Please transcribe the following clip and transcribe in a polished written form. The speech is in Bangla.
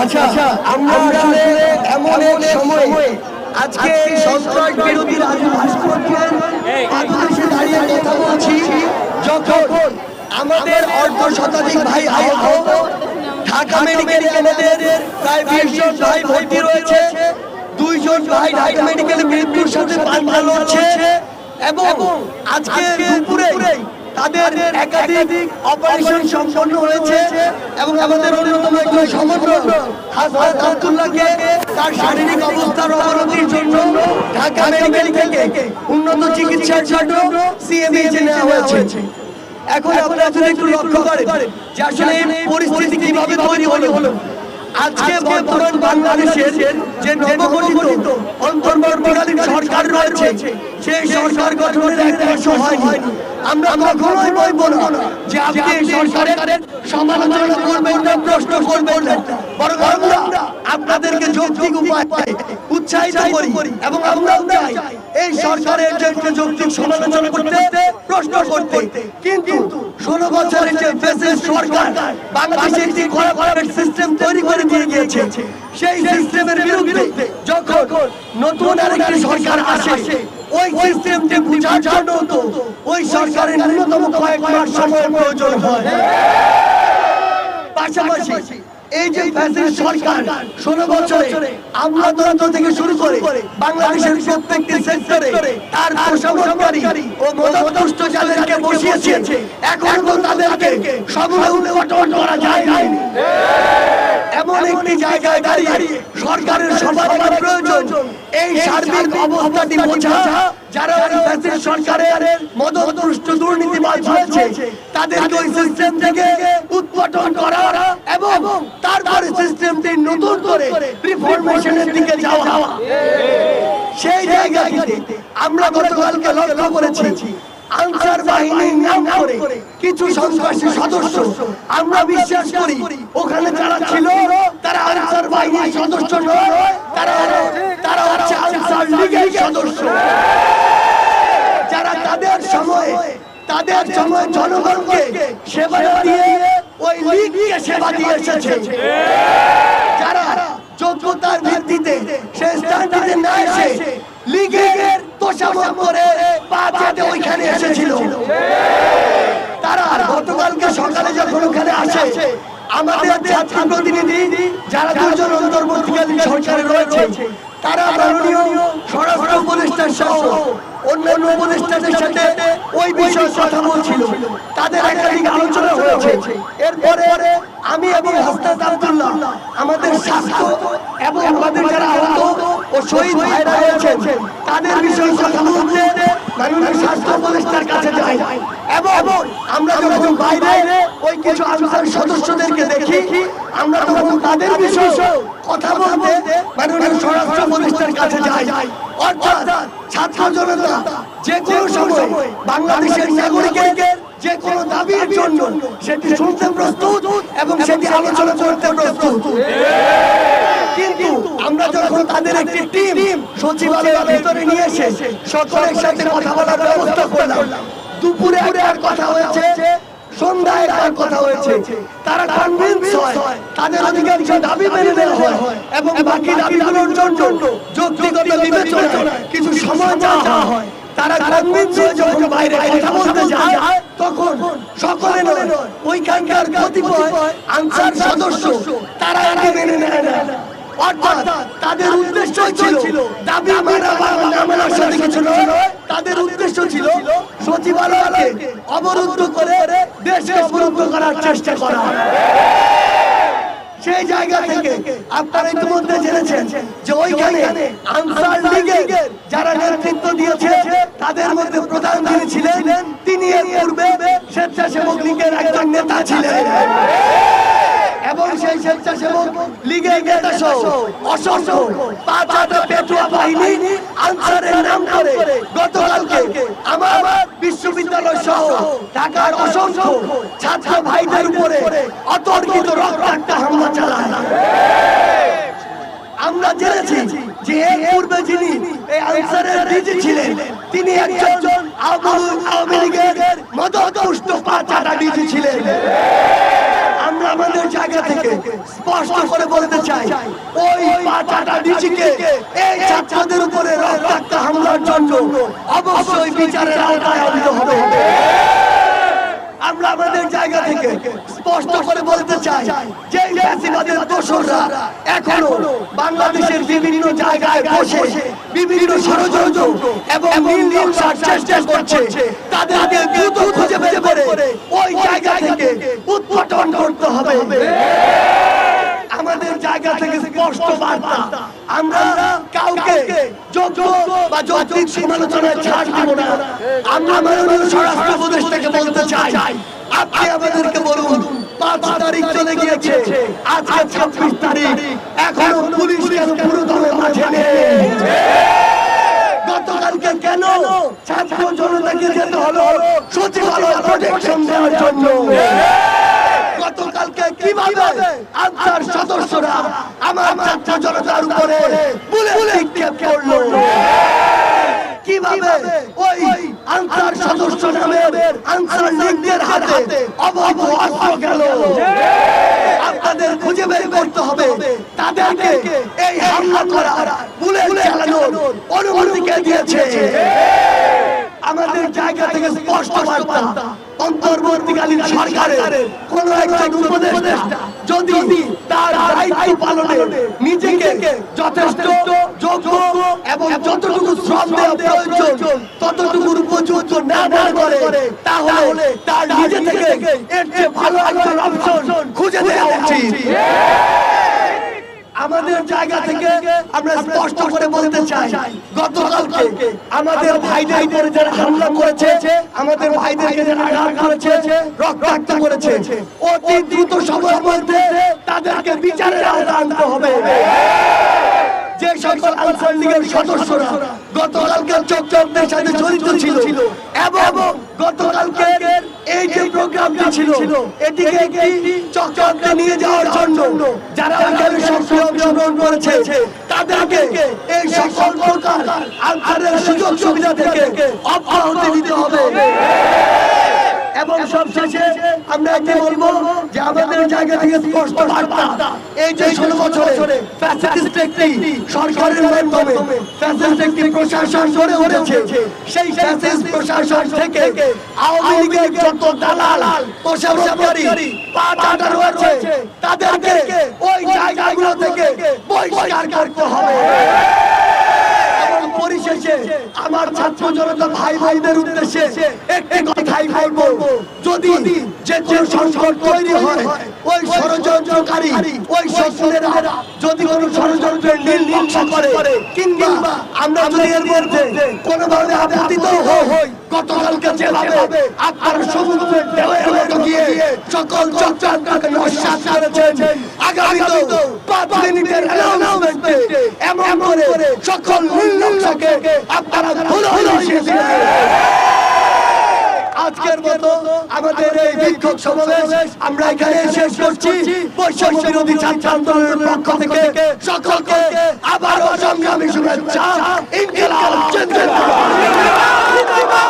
আচ্ছা আমরা আসলে এমন এক সময় আজকে সন্ত্রাস বিরোধী ভাস্কর্যের পাদদেশে দাঁড়িয়ে কথা বলছি, যখন আমাদের অর্ধ শতাধিক ভাই আহত, ঢাকা মেডিকেলে আমাদের প্রায় 20 জন ভাই ভর্তি রয়েছে, 2 জন ভাই ঢাকা মেডিকেলে মৃত্যুর সাথে পাঞ্জা লড়ছে এবং আজকে দুপুরে তাদের একাধিক অপারেশন সম্পন্ন হয়েছে এবং আমাদের অন্যতম একজন সমন্বয়ক হযরত আব্দুল্লাহকে তার শারীরিক অবস্থার অবনতির জন্য ঢাকা মেডিকেল থেকে উন্নত চিকিৎসার জন্য সিএমএইচে নেওয়া হয়েছে। এখন আপনারা যদি একটু লক্ষ্য করেন যে আসলে এই পরিস্থিতি কিভাবে তৈরি হলো। আজকে বর্তমান বাংলাদেশের যে নবগঠিত অন্তর্বর্তীকালীন সরকার রয়েছে, সেই সরকার গঠনের 1 মাসও হয়নি। আমরা কখনোই বলবো না যে আপনি এই সরকারের সমালোচনা করবেন না, প্রশ্ন করবেন না, বরং আমরা আপনাদেরকে যৌক্তিক উপায়ে উৎসাহিত করি এবং আমরাও চাই এই সরকারের যে যৌক্তিক সমালোচনা করতে, প্রশ্ন করতে। কিন্তু 16 বছরের যে ফ্যাসিস্ট সরকার বাংলাদেশে একটি করাপ্টেড সিস্টেম তৈরি করে দিয়ে গিয়েছে, সেই সিস্টেমের বিরুদ্ধে যখন নতুন আরেকটি সরকার আসে, ওই সিস্টেমকে বুঝার জন্য তো ওই সরকারের ন্যূনতম কয়েক মাস সময় প্রয়োজন হয়। পাশাপাশি এই যে ফ্যাসিস্ট সরকার 16 বছরে আমলাতন্ত্র থেকে শুরু করে বাংলাদেশের প্রত্যেকটি সেক্টরে তার প্রশাসনকারী ও মদতপুষ্ট যাদেরকে বসিয়েছে, এখন তো তাদেরকে সমূলে উৎপাটন করা যায় না। এমন একটি জায়গায় দাঁড়িয়ে সরকারের সবার প্রয়োজন এই সার্বিক অবস্থাটি বোঝা, যারা ওই ফ্যাসিস্ট সরকারের মদতপুষ্ট দুর্নীতিবাজ হয়েছে তাদেরকে ওই সিস্টেম থেকে উৎপাটন করা এবং তারপরে সিস্টেমটি নতুন করে রিফরমেশনের দিকে যাওয়া। সেই জায়গাটিতে আমরা গতকালকে লক্ষ্য করেছি আনসার বাহিনীর নাম করে কিছু সন্ত্রাসী সদস্য, আমরা বিশ্বাস করি ওখানে যারা ছিল তারা আনসার বাহিনীর সদস্য নয়, তারা হচ্ছে আনসার লীগের সদস্য, যারা তাদের সময় জনগণকে সেবা দিয়ে ওই লীগকে সেবা দিয়ে এসেছে, যারা যোগ্যতার ভিত্তিতে সে স্থানটিতে না এসে লীগের তোষামত করে পাঁচেতে ওইখানে এসেছিল। তারা গতকালকে সকালে যখন ওখানে আসে, আমাদের ছাত্র প্রতিনিধি যারা 2 জন অন্তর্বর্তীকালীন সরকারে রয়েছে, তারা মাননীয় স্বরাষ্ট্র উপদেষ্টা সহ অন্যান্য উপদেষ্টাদের সাথে ওই বিষয়ে কথা বলছিল, তাদের একাধিক আলোচনা হয়েছে। এরপরে আমি এবং হযরত আব্দুল্লাহ আমাদের স্বাস্থ্য এবং আমাদের যারা আহত ও শহীদ ভাইরা রয়েছেন তাদের বিষয়ে কথা বলতে মাননীয় স্বাস্থ্য উপদেষ্টার কাছে যাই এবং আমরা যখন বাইরে ওই কিছু আনসার সদস্যদেরকে দেখি, আমরা তখন তাদের বিষয়ে কথা বলতে মাননীয় স্বরাষ্ট্র উপদেষ্টার কাছে যাই। অর্থাৎ ছাত্র জনতা যে কোনো সময় বাংলাদেশের নাগরিকের যে কোনো দাবির জন্য সেটি শুনতে প্রস্তুত এবং সেটি আলোচনা করতে প্রস্তুত। কিন্তু আমরা যখন তাদের একটি টিম সচিবালয়ের ভিতরে নিয়ে এসে সকলের সাথে কথা বলার ব্যবস্থা করলাম, দুপুরে আর কথা হয়েছে, সন্ধ্যায় আর কথা হয়েছে, তারা কনভিন্স হয় তাদের অধিকাংশ দাবি মেনে নেওয়া হয় এবং বাকি দাবিগুলোর জন্য যৌক্তিকতা বিবেচনায় কিছু সময় চাওয়া হয়। তারা কনভিন্স হয়ে যখন বাইরে কথা বলতে যায়, তখন সকলে নয়, ওইখানকার কতিপয় আনসার সদস্য তারা আগে মেনে নেয় না। অর্থাৎ তাদের উদ্দেশ্য ছিল দাবি মানা বা না মানার সাথে কিছু নয়, তাদের উদ্দেশ্য ছিল সচিবালয়কে অবরুদ্ধ করে দেশকে অবরুদ্ধ করার চেষ্টা করা। সেই জায়গা থেকে আপনারা ইতিমধ্যে জেনেছেন যে ওইখানে আনসার লীগের যারা নেতৃত্ব দিয়েছে তাদের মধ্যে প্রধান যিনি ছিলেন তিনি এর পূর্বে স্বেচ্ছাসেবক লীগের একজন নেতা ছিলেন এবং সেই স্বেচ্ছাসেবক লীগের নেতা সহ অসংখ্য 5 পেটুয়া বাহিনী আনসারের নাম করে গতকালকে আমার বিশ্ববিদ্যালয় সহ ঢাকার অসংখ্য ছাত্র ভাইদের উপরে অতর্কিত রক্তাক্ত হামলা চালায়। আমরা জেনেছি যে এর পূর্বে যিনি এই আনসারের ডিজি ছিলেন তিনি একজন আওয়ামী লীগের মদতপুষ্ট 5 ডিজি ছিলেন। আমরা আমাদের জায়গা থেকে স্পষ্ট করে বলতে চাই, ওই পাঁচটা ডিসিকে এই ছাত্রদের উপরে রক্তাক্ত হামলার জন্য অবশ্যই বিচারের আওতায় আনতে হবে। আমরা আমাদের জায়গা থেকে স্পষ্ট করে বলতে চাই যে ফ্যাসিবাদের দোসররা এখনো বাংলাদেশের বিভিন্ন জায়গায় বসে বিভিন্ন ষড়যন্ত্র এবং নীল নকশার চেষ্টা করছে, তাদেরকে দ্রুত খুঁজে বের করে ওই জায়গা থেকে উৎপাটন করতে হবে। আমাদের জায়গা থেকে স্পষ্ট বার্তা, আমরা কাউকে যোগ্য বা যৌক্তিক সমালোচনায় ছাড় দিব না। আমরা মাননীয় স্বরাষ্ট্র উপদেষ্টাকে বলতে চাই, আপনি আমাদেরকে বলুন 5 তারিখ চলে গিয়েছে, আজকে 26 তারিখ, এখনো পুলিশ কেন পুরো দমে মাঠে নেই? গতকালকে কেন ছাত্র জনতাকে যেতে হলো সচিবালয় প্রোটেকশন দেওয়ার জন্য? গতকালকে কিভাবে আনসার সদস্যরা আমার ছাত্র জনতার উপরে বুলেট নিক্ষেপ করলো? কিভাবে ওই আনসার সদস্য নামের আনসার লীগদের হাতে অবৈধ অস্ত্র গেল? আপনাদের খুঁজে বের করতে হবে তাদেরকে এই হামলা করার, বুলেট চালানোর অনুমতি কে দিয়েছে? আমাদের জায়গা থেকে স্পষ্ট বার্তা, অন্তর্বর্তীকালীন সরকারের কোন একজন উপদেষ্টা যদি তার দায়িত্ব পালনে নিজেকে যথেষ্ট যোগ্য এবং যতটুকু শ্রম দেওয়া প্রয়োজন ততটুকুর উপযুক্ত না মনে করে, তাহলে তার নিজে থেকে এর চেয়ে ভালো একজন অপশন খুঁজে দেওয়া উচিত। আমাদের জায়গা থেকে আমরা স্পষ্ট করে বলতে চাই, গতকালকে আমাদের ভাইদের উপরে যারা হামলা করেছে, আমাদের ভাইদেরকে যারা আঘাত করেছে, রক্তাক্ত করেছে, অতি দ্রুত সময়ের মধ্যে তাদেরকে বিচারের আওতায় আনতে হবে। যে সকল আনসার লীগের সদস্যরা গতকালকে চক্রান্তের সাথে জড়িত ছিল এবং গতকালকে এই যে প্রোগ্রামটি ছিল এটিকে একটি চক্রান্তে নিয়ে যাওয়ার জন্য যারা এখানে সক্রিয় অংশগ্রহণ করেছে, তাদেরকে এই সকল প্রকার আনসারের সুযোগ সুবিধা থেকে অব্যাহতি দিতে হবে। এবং সবশেষে আমরা এটি বলবো যে আমাদের জায়গা থেকে স্পষ্ট বার্তা, এই যে 16 বছরে ফ্যাসিস্ট একটি সরকারের মাধ্যমে ফ্যাসিস্ট একটি প্রশাসন গড়ে উঠেছে, সেই ফ্যাসিস্ট প্রশাসন থেকে আওয়ামী লীগের যত দালাল প্রশাসনকারী পাঁচটা রয়েছে, তাদেরকে ওই জায়গাগুলো থেকে বহিষ্কার করতে হবে। পরিশেষে আমার ছাত্র জনতা ভাই ভাইদের উদ্দেশ্যে একটি কথাই বলবো, যদি যে কোনো সংকট তৈরি হয়, ওই ষড়যন্ত্রকারী ওই শত্রুরা যদি কোনো ষড়যন্ত্রের নীল নকশা করে কিংবা আমরা যদি এর মধ্যে কোনোভাবে আপত্তিত হই, গতকালকে যেভাবে আপনারা সমুদ্রের ঢেউয়ের মতো গিয়ে সকল চক্রান্তকে নস্যাৎ করেছেন, আগামীতেও 5 মিনিটের অ্যানাউন্সমেন্টে এমন করে সকল নীল নকশাকে আপনারা ধুলো শেষ করে আজকের মতো আমাদের এই বিক্ষোভ সমাবেশ আমরা এখানে শেষ করছি। বৈষম্য বিরোধী ছাত্র আন্দোলনের পক্ষ থেকে সকলকে আবারও সংগ্রামী শুভেচ্ছা। ইনকিলাব জিন্দাবাদ।